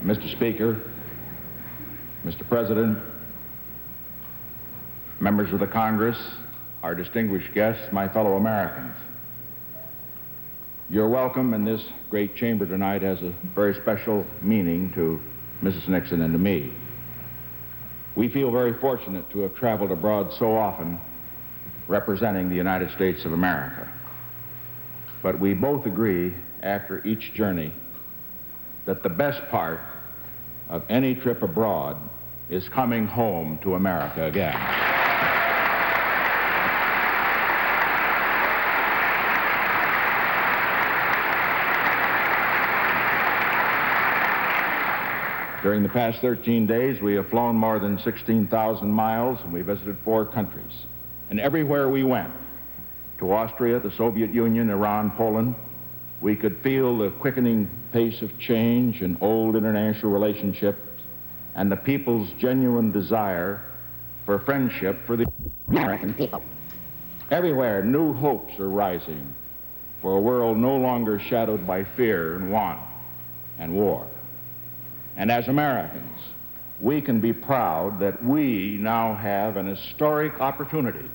Mr. Speaker, Mr. President, members of the Congress, our distinguished guests, my fellow Americans. Your welcome in this great chamber tonight has a very special meaning to Mrs. Nixon and to me. We feel very fortunate to have traveled abroad so often representing the United States of America. But we both agree after each journey that the best part of any trip abroad is coming home to America again. During the past 13 days, we have flown more than 16,000 miles, and we visited 4 countries. And everywhere we went, to Austria, the Soviet Union, Iran, Poland, we could feel the quickening pace of change in old international relationships and the people's genuine desire for friendship for the American people. Everywhere, new hopes are rising for a world no longer shadowed by fear and want and war. And as Americans, we can be proud that we now have an historic opportunity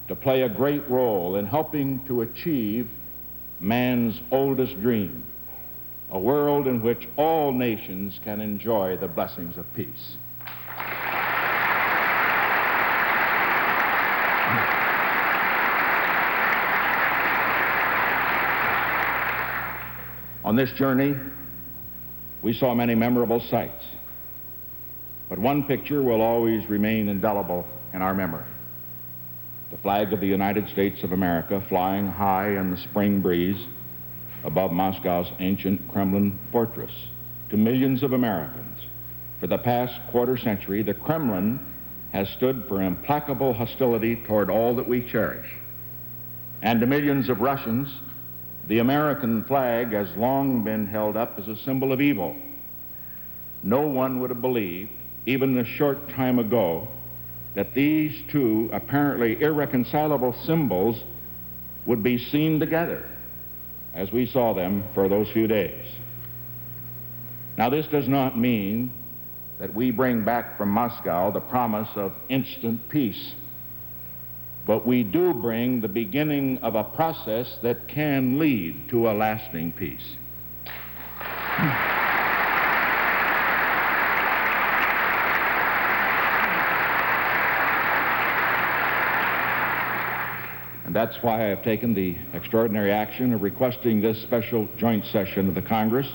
to play a great role in helping to achieve man's oldest dream, a world in which all nations can enjoy the blessings of peace. On this journey, we saw many memorable sights, but one picture will always remain indelible in our memory. The flag of the United States of America flying high in the spring breeze above Moscow's ancient Kremlin fortress. To millions of Americans, for the past quarter century, the Kremlin has stood for implacable hostility toward all that we cherish. And to millions of Russians, the American flag has long been held up as a symbol of evil. No one would have believed, even a short time ago, that these two apparently irreconcilable symbols would be seen together as we saw them for those few days. Now, this does not mean that we bring back from Moscow the promise of instant peace, but we do bring the beginning of a process that can lead to a lasting peace. And that's why I have taken the extraordinary action of requesting this special joint session of the Congress,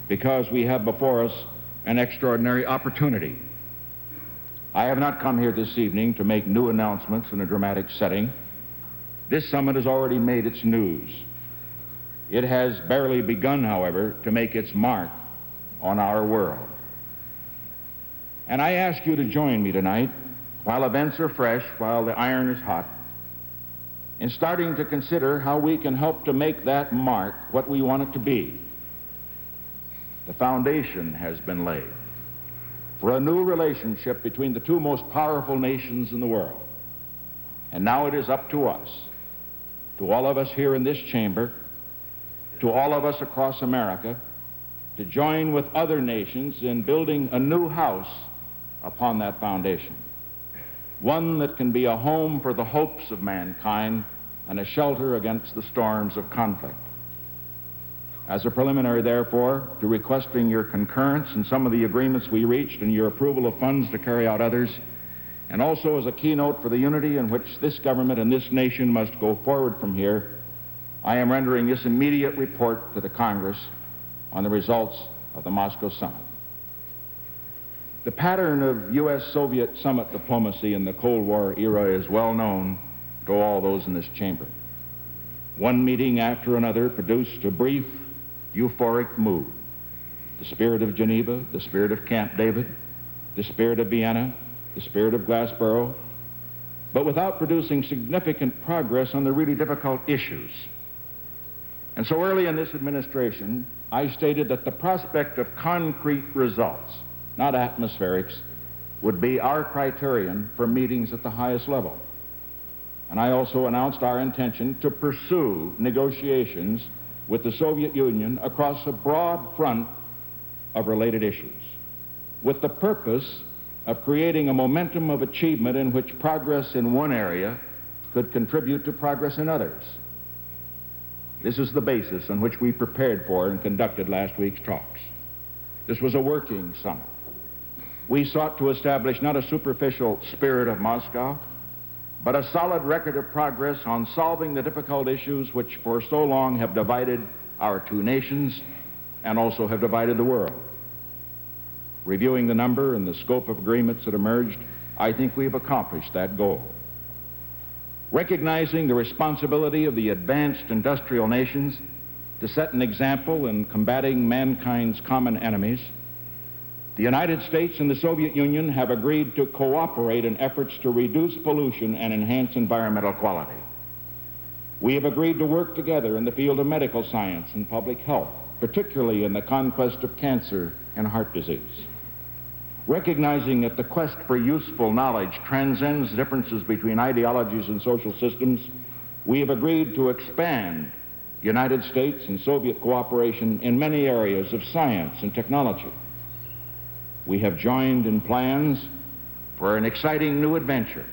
because we have before us an extraordinary opportunity. I have not come here this evening to make new announcements in a dramatic setting. This summit has already made its news. It has barely begun, however, to make its mark on our world. And I ask you to join me tonight, while events are fresh, while the iron is hot, in starting to consider how we can help to make that mark what we want it to be. The foundation has been laid for a new relationship between the two most powerful nations in the world. And now it is up to us, to all of us here in this chamber, to all of us across America, to join with other nations in building a new house upon that foundation. One that can be a home for the hopes of mankind and a shelter against the storms of conflict. As a preliminary, therefore, to requesting your concurrence in some of the agreements we reached and your approval of funds to carry out others, and also as a keynote for the unity in which this government and this nation must go forward from here, I am rendering this immediate report to the Congress on the results of the Moscow summit. The pattern of U.S.-Soviet summit diplomacy in the Cold War era is well known to all those in this chamber. One meeting after another produced a brief, euphoric mood. The spirit of Geneva, the spirit of Camp David, the spirit of Vienna, the spirit of Glassboro, but without producing significant progress on the really difficult issues. And so early in this administration, I stated that the prospect of concrete results, not atmospherics, would be our criterion for meetings at the highest level. And I also announced our intention to pursue negotiations with the Soviet Union across a broad front of related issues, with the purpose of creating a momentum of achievement in which progress in one area could contribute to progress in others. This is the basis on which we prepared for and conducted last week's talks. This was a working summit. We sought to establish not a superficial spirit of Moscow, but a solid record of progress on solving the difficult issues which for so long have divided our two nations and also have divided the world. Reviewing the number and the scope of agreements that emerged, I think we've accomplished that goal. Recognizing the responsibility of the advanced industrial nations to set an example in combating mankind's common enemies, the United States and the Soviet Union have agreed to cooperate in efforts to reduce pollution and enhance environmental quality. We have agreed to work together in the field of medical science and public health, particularly in the conquest of cancer and heart disease. Recognizing that the quest for useful knowledge transcends differences between ideologies and social systems, we have agreed to expand United States and Soviet cooperation in many areas of science and technology. We have joined in plans for an exciting new adventure,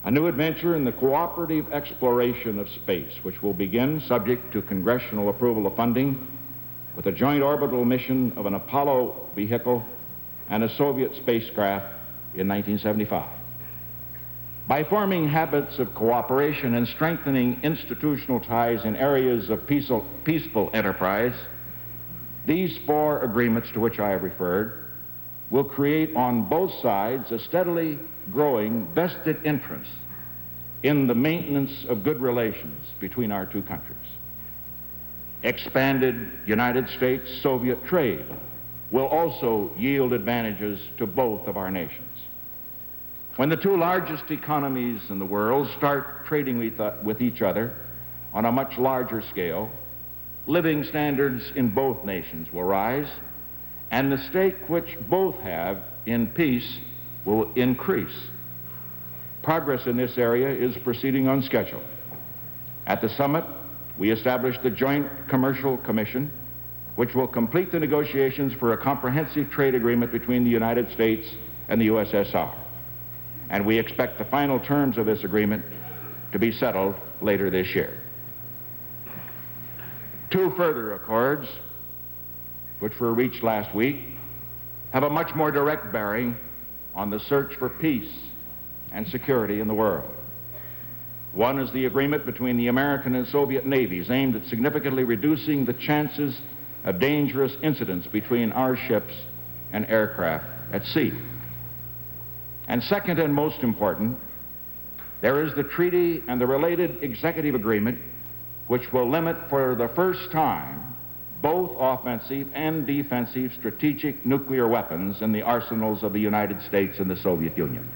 a new adventure in the cooperative exploration of space, which will begin, subject to congressional approval of funding, with a joint orbital mission of an Apollo vehicle and a Soviet spacecraft in 1975. By forming habits of cooperation and strengthening institutional ties in areas of peaceful enterprise, these four agreements to which I have referred will create on both sides a steadily growing vested interest in the maintenance of good relations between our two countries. Expanded United States-Soviet trade will also yield advantages to both of our nations. When the two largest economies in the world start trading with each other on a much larger scale, living standards in both nations will rise, and the stake which both have in peace will increase. Progress in this area is proceeding on schedule. At the summit, we established the Joint Commercial Commission, which will complete the negotiations for a comprehensive trade agreement between the United States and the USSR. And we expect the final terms of this agreement to be settled later this year. Two further accords, which were reached last week, have a much more direct bearing on the search for peace and security in the world. One is the agreement between the American and Soviet navies aimed at significantly reducing the chances of dangerous incidents between our ships and aircraft at sea. And second and most important, there is the treaty and the related executive agreement which will limit for the first time both offensive and defensive strategic nuclear weapons in the arsenals of the United States and the Soviet Union.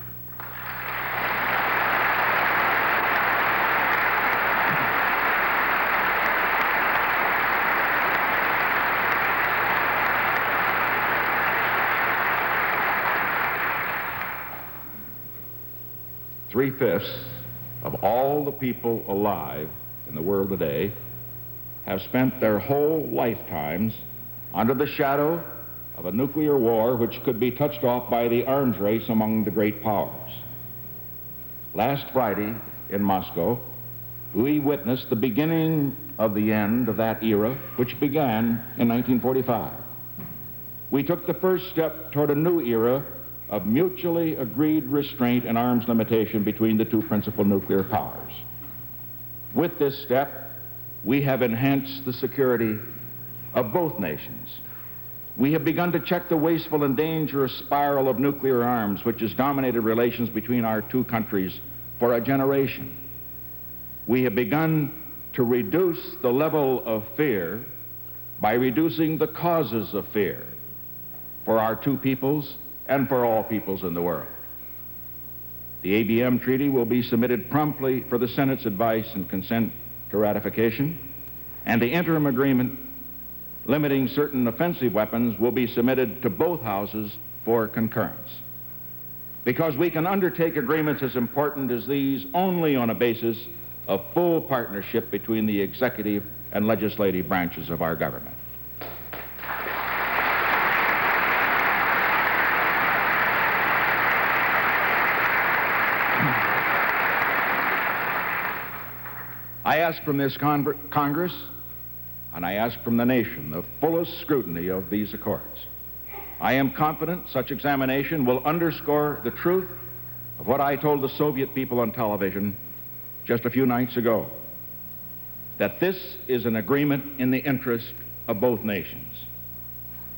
Three-fifths of all the people alive in the world today have spent their whole lifetimes under the shadow of a nuclear war which could be touched off by the arms race among the great powers. Last Friday in Moscow, we witnessed the beginning of the end of that era, which began in 1945. We took the first step toward a new era of mutually agreed restraint and arms limitation between the two principal nuclear powers. With this step, we have enhanced the security of both nations. We have begun to check the wasteful and dangerous spiral of nuclear arms which has dominated relations between our two countries for a generation. We have begun to reduce the level of fear by reducing the causes of fear for our two peoples and for all peoples in the world. The ABM treaty will be submitted promptly for the Senate's advice and consent to ratification, and the interim agreement limiting certain offensive weapons will be submitted to both houses for concurrence. Because we can undertake agreements as important as these only on a basis of full partnership between the executive and legislative branches of our government. I ask from this Congress, and I ask from the nation, the fullest scrutiny of these accords. I am confident such examination will underscore the truth of what I told the Soviet people on television just a few nights ago, that this is an agreement in the interest of both nations.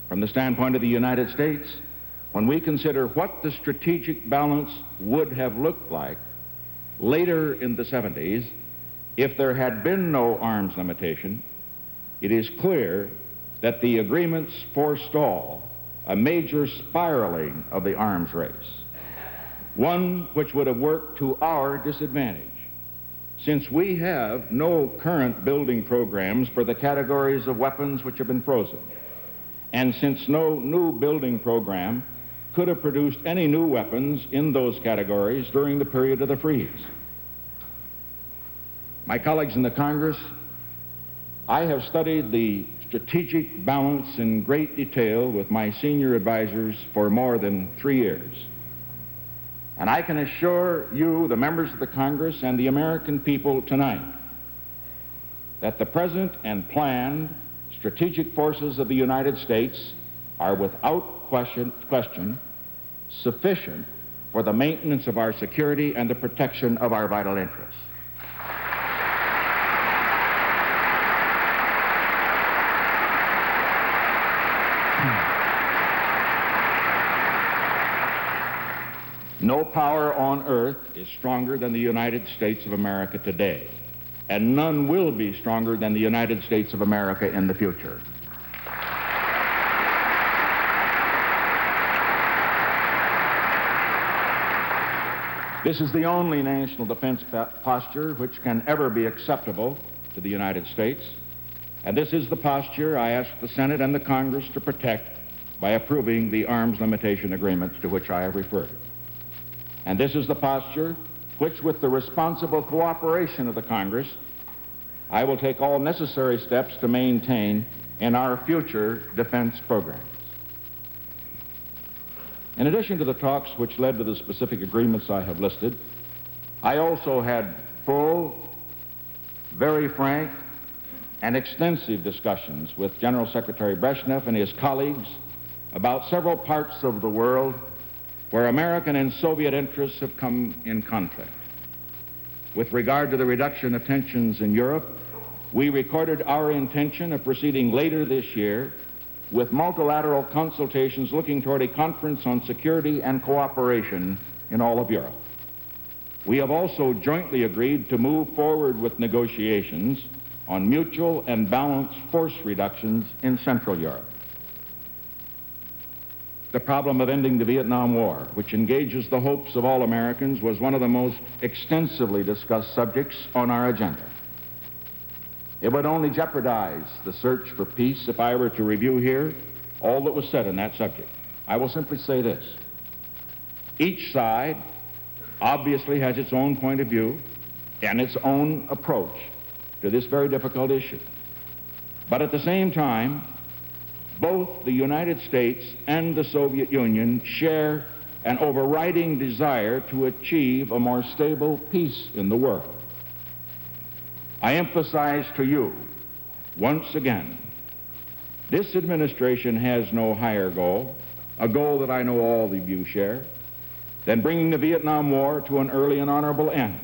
From the standpoint of the United States, when we consider what the strategic balance would have looked like later in the 70s if there had been no arms limitation, it is clear that the agreements forestall a major spiraling of the arms race, one which would have worked to our disadvantage, since we have no current building programs for the categories of weapons which have been frozen, and since no new building program could have produced any new weapons in those categories during the period of the freeze. My colleagues in the Congress, I have studied the strategic balance in great detail with my senior advisors for more than 3 years. And I can assure you, the members of the Congress, and the American people tonight, that the present and planned strategic forces of the United States are without question sufficient for the maintenance of our security and the protection of our vital interests. No power on earth is stronger than the United States of America today, and none will be stronger than the United States of America in the future. This is the only national defense posture which can ever be acceptable to the United States, and this is the posture I ask the Senate and the Congress to protect by approving the arms limitation agreements to which I have referred. And this is the posture which, with the responsible cooperation of the Congress, I will take all necessary steps to maintain in our future defense programs. In addition to the talks which led to the specific agreements I have listed, I also had full, very frank, and extensive discussions with General Secretary Brezhnev and his colleagues about several parts of the world where American and Soviet interests have come in conflict. With regard to the reduction of tensions in Europe, we recorded our intention of proceeding later this year with multilateral consultations looking toward a conference on security and cooperation in all of Europe. We have also jointly agreed to move forward with negotiations on mutual and balanced force reductions in Central Europe. The problem of ending the Vietnam War, which engages the hopes of all Americans, was one of the most extensively discussed subjects on our agenda. It would only jeopardize the search for peace if I were to review here all that was said on that subject. I will simply say this. Each side obviously has its own point of view and its own approach to this very difficult issue. But at the same time, both the United States and the Soviet Union share an overriding desire to achieve a more stable peace in the world. I emphasize to you, once again, this administration has no higher goal, a goal that I know all of you share, than bringing the Vietnam War to an early and honorable end.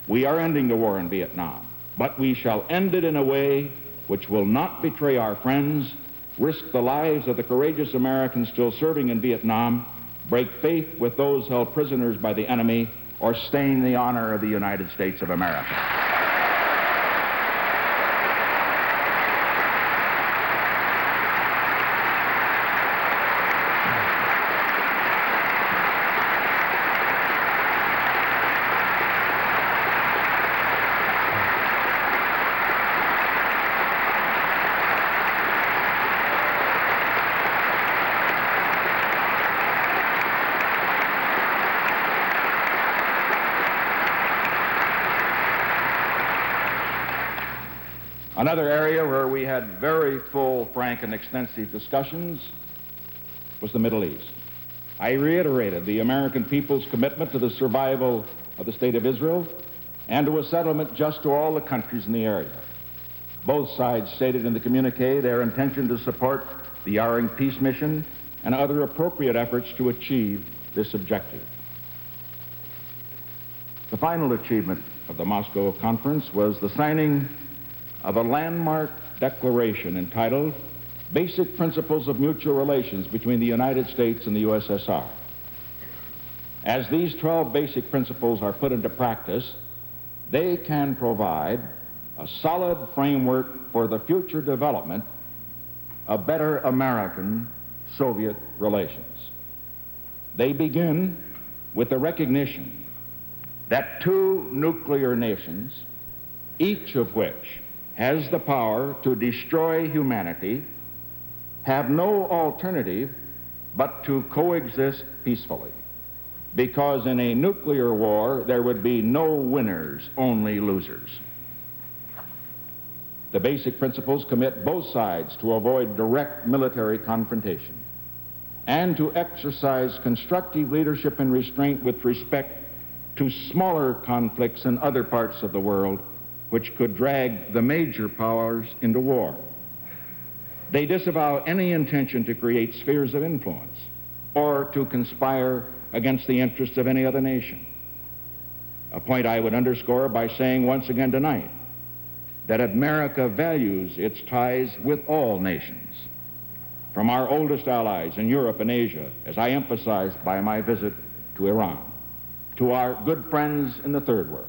We are ending the war in Vietnam, but we shall end it in a way which will not betray our friends, risk the lives of the courageous Americans still serving in Vietnam, break faith with those held prisoners by the enemy, or stain the honor of the United States of America. Another area where we had very full, frank, and extensive discussions was the Middle East. I reiterated the American people's commitment to the survival of the State of Israel and to a settlement just to all the countries in the area. Both sides stated in the communique their intention to support the Yarring Peace Mission and other appropriate efforts to achieve this objective. The final achievement of the Moscow Conference was the signing of a landmark declaration entitled Basic Principles of Mutual Relations between the United States and the USSR. As these 12 basic principles are put into practice, they can provide a solid framework for the future development of better American-Soviet relations. They begin with the recognition that two nuclear nations, each of which has the power to destroy humanity, have no alternative but to coexist peacefully. Because in a nuclear war, there would be no winners, only losers. The basic principles commit both sides to avoid direct military confrontation and to exercise constructive leadership and restraint with respect to smaller conflicts in other parts of the world which could drag the major powers into war. They disavow any intention to create spheres of influence or to conspire against the interests of any other nation. A point I would underscore by saying once again tonight that America values its ties with all nations, from our oldest allies in Europe and Asia, as I emphasized by my visit to Iran, to our good friends in the Third World,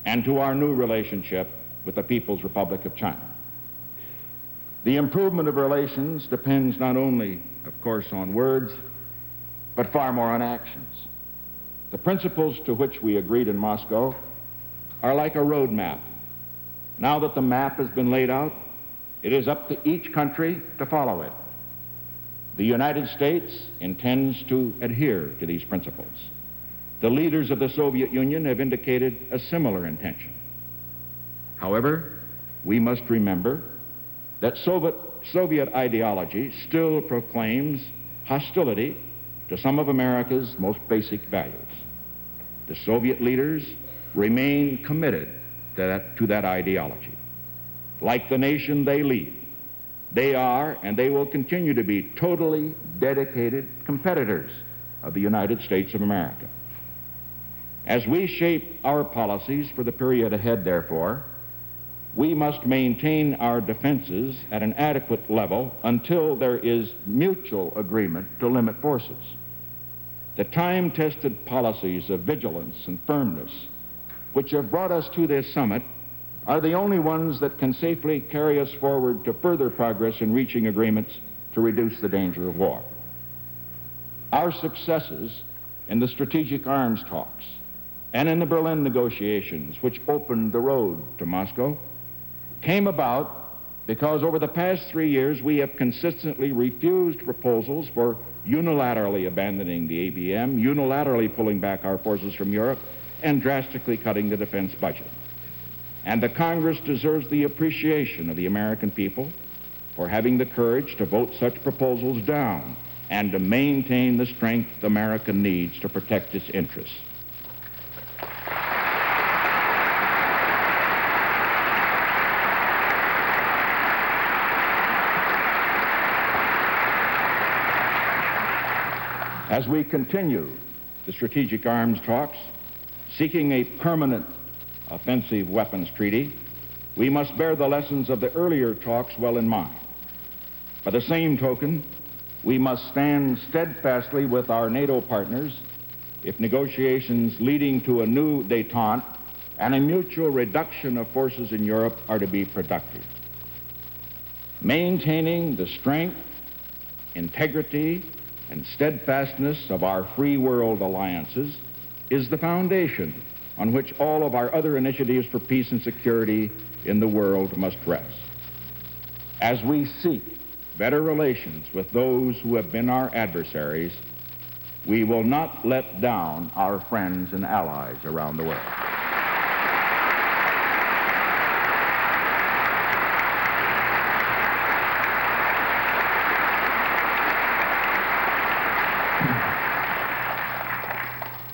and to our new relationship with the People's Republic of China. The improvement of relations depends not only, of course, on words, but far more on actions. The principles to which we agreed in Moscow are like a road map. Now that the map has been laid out, it is up to each country to follow it. The United States intends to adhere to these principles. The leaders of the Soviet Union have indicated a similar intention. However, we must remember that Soviet ideology still proclaims hostility to some of America's most basic values. The Soviet leaders remain committed to that ideology. Like the nation they lead, they are and they will continue to be totally dedicated competitors of the United States of America. As we shape our policies for the period ahead, therefore, we must maintain our defenses at an adequate level until there is mutual agreement to limit forces. The time-tested policies of vigilance and firmness which have brought us to this summit are the only ones that can safely carry us forward to further progress in reaching agreements to reduce the danger of war. Our successes in the strategic arms talks and in the Berlin negotiations, which opened the road to Moscow, came about because over the past 3 years we have consistently refused proposals for unilaterally abandoning the ABM, unilaterally pulling back our forces from Europe, and drastically cutting the defense budget. And the Congress deserves the appreciation of the American people for having the courage to vote such proposals down and to maintain the strength America needs to protect its interests. As we continue the strategic arms talks, seeking a permanent offensive weapons treaty, we must bear the lessons of the earlier talks well in mind. By the same token, we must stand steadfastly with our NATO partners if negotiations leading to a new détente and a mutual reduction of forces in Europe are to be productive. Maintaining the strength, integrity, and steadfastness of our free world alliances is the foundation on which all of our other initiatives for peace and security in the world must rest. As we seek better relations with those who have been our adversaries, we will not let down our friends and allies around the world.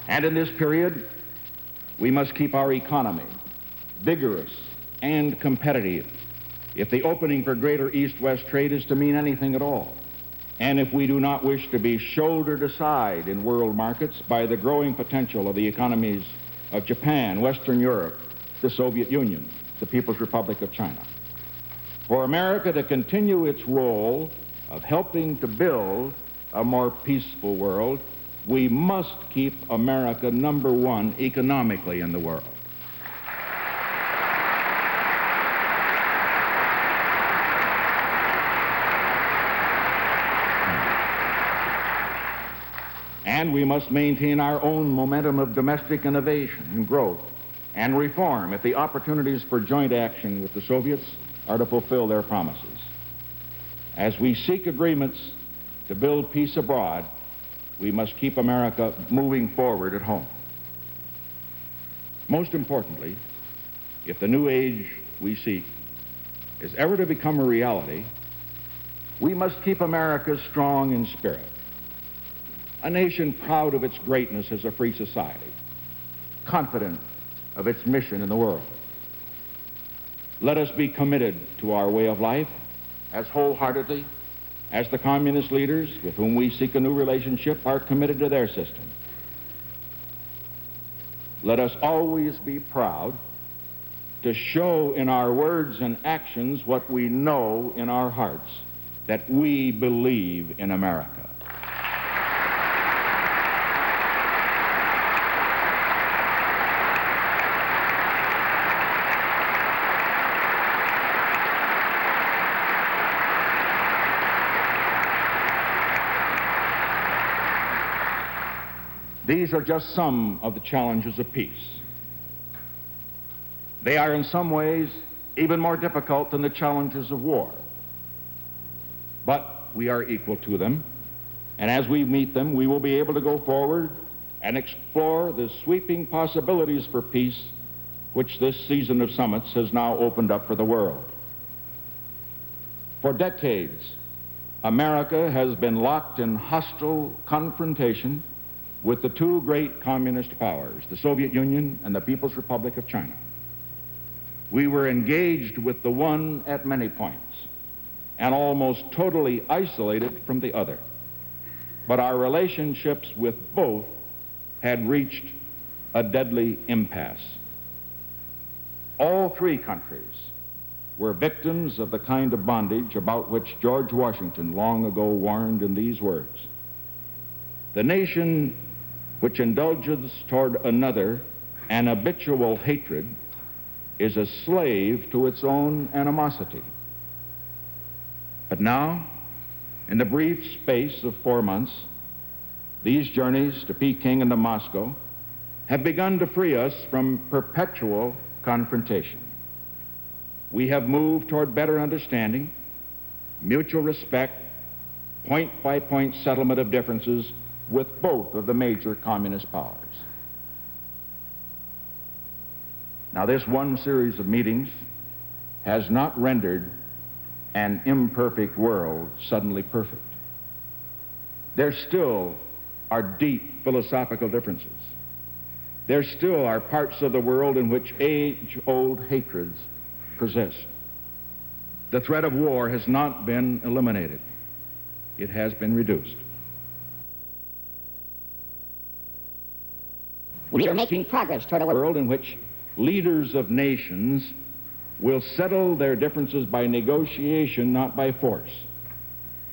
And in this period, we must keep our economy vigorous, and competitive if the opening for greater East-West trade is to mean anything at all, and if we do not wish to be shouldered aside in world markets by the growing potential of the economies of Japan, Western Europe, the Soviet Union, the People's Republic of China. For America to continue its role of helping to build a more peaceful world, we must keep America number one economically in the world. And we must maintain our own momentum of domestic innovation and growth and reform if the opportunities for joint action with the Soviets are to fulfill their promises. As we seek agreements to build peace abroad, we must keep America moving forward at home. Most importantly, if the new age we seek is ever to become a reality, we must keep America strong in spirit, a nation proud of its greatness as a free society, confident of its mission in the world. Let us be committed to our way of life as wholeheartedly as the communist leaders with whom we seek a new relationship are committed to their system. Let us always be proud to show in our words and actions what we know in our hearts, that we believe in America. These are just some of the challenges of peace. They are in some ways even more difficult than the challenges of war. But we are equal to them, and as we meet them, we will be able to go forward and explore the sweeping possibilities for peace which this season of summits has now opened up for the world. For decades, America has been locked in hostile confrontation with the two great communist powers, the Soviet Union and the People's Republic of China. We were engaged with the one at many points and almost totally isolated from the other. But our relationships with both had reached a deadly impasse. All three countries were victims of the kind of bondage about which George Washington long ago warned in these words: "The nation which indulges toward another an habitual hatred is a slave to its own animosity." But now, in the brief space of 4 months, these journeys to Peking and to Moscow have begun to free us from perpetual confrontation. We have moved toward better understanding, mutual respect, point-by-point settlement of differences with both of the major communist powers. Now, this one series of meetings has not rendered an imperfect world suddenly perfect. There still are deep philosophical differences. There still are parts of the world in which age-old hatreds persist. The threat of war has not been eliminated. It has been reduced. We are making progress toward a world in which leaders of nations will settle their differences by negotiation, not by force,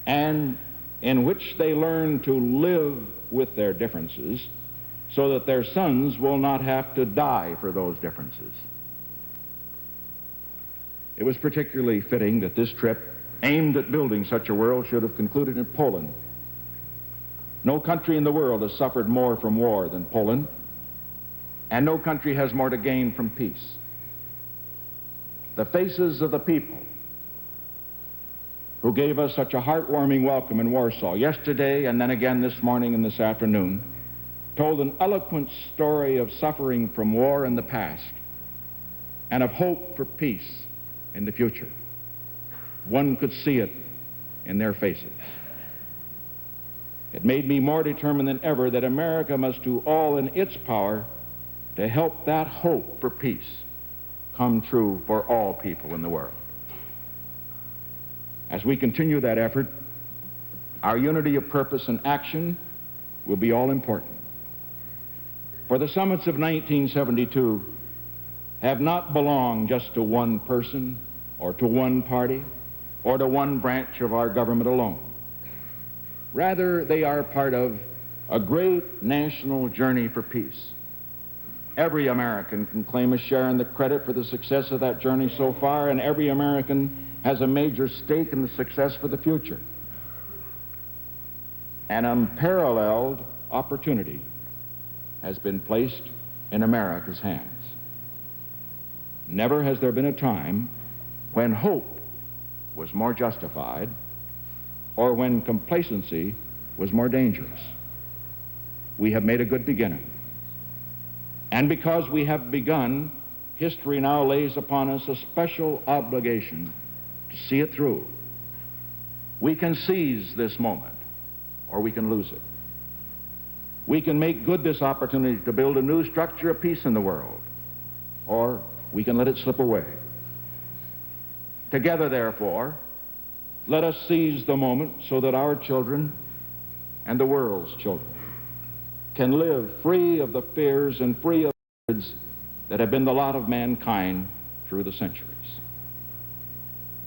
and in which they learn to live with their differences so that their sons will not have to die for those differences. It was particularly fitting that this trip, aimed at building such a world, should have concluded in Poland. No country in the world has suffered more from war than Poland, and no country has more to gain from peace. The faces of the people who gave us such a heartwarming welcome in Warsaw yesterday and then again this morning and this afternoon told an eloquent story of suffering from war in the past and of hope for peace in the future. One could see it in their faces. It made me more determined than ever that America must do all in its power to help that hope for peace come true for all people in the world. As we continue that effort, our unity of purpose and action will be all important. For the summits of 1972 have not belonged just to one person or to one party or to one branch of our government alone. Rather, they are part of a great national journey for peace. Every American can claim a share in the credit for the success of that journey so far, and every American has a major stake in the success for the future. An unparalleled opportunity has been placed in America's hands. Never has there been a time when hope was more justified or when complacency was more dangerous. We have made a good beginning. And because we have begun, history now lays upon us a special obligation to see it through. We can seize this moment, or we can lose it. We can make good this opportunity to build a new structure of peace in the world, or we can let it slip away. Together, therefore, let us seize the moment so that our children and the world's children can live free of the fears and free of the hazards that have been the lot of mankind through the centuries.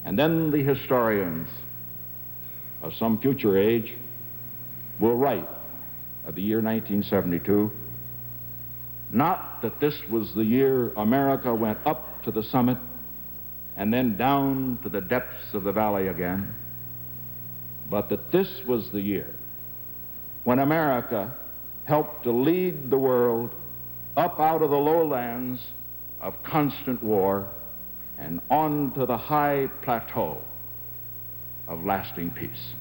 And then the historians of some future age will write of the year 1972, not that this was the year America went up to the summit and then down to the depths of the valley again, but that this was the year when America helped to lead the world up out of the lowlands of constant war and onto the high plateau of lasting peace.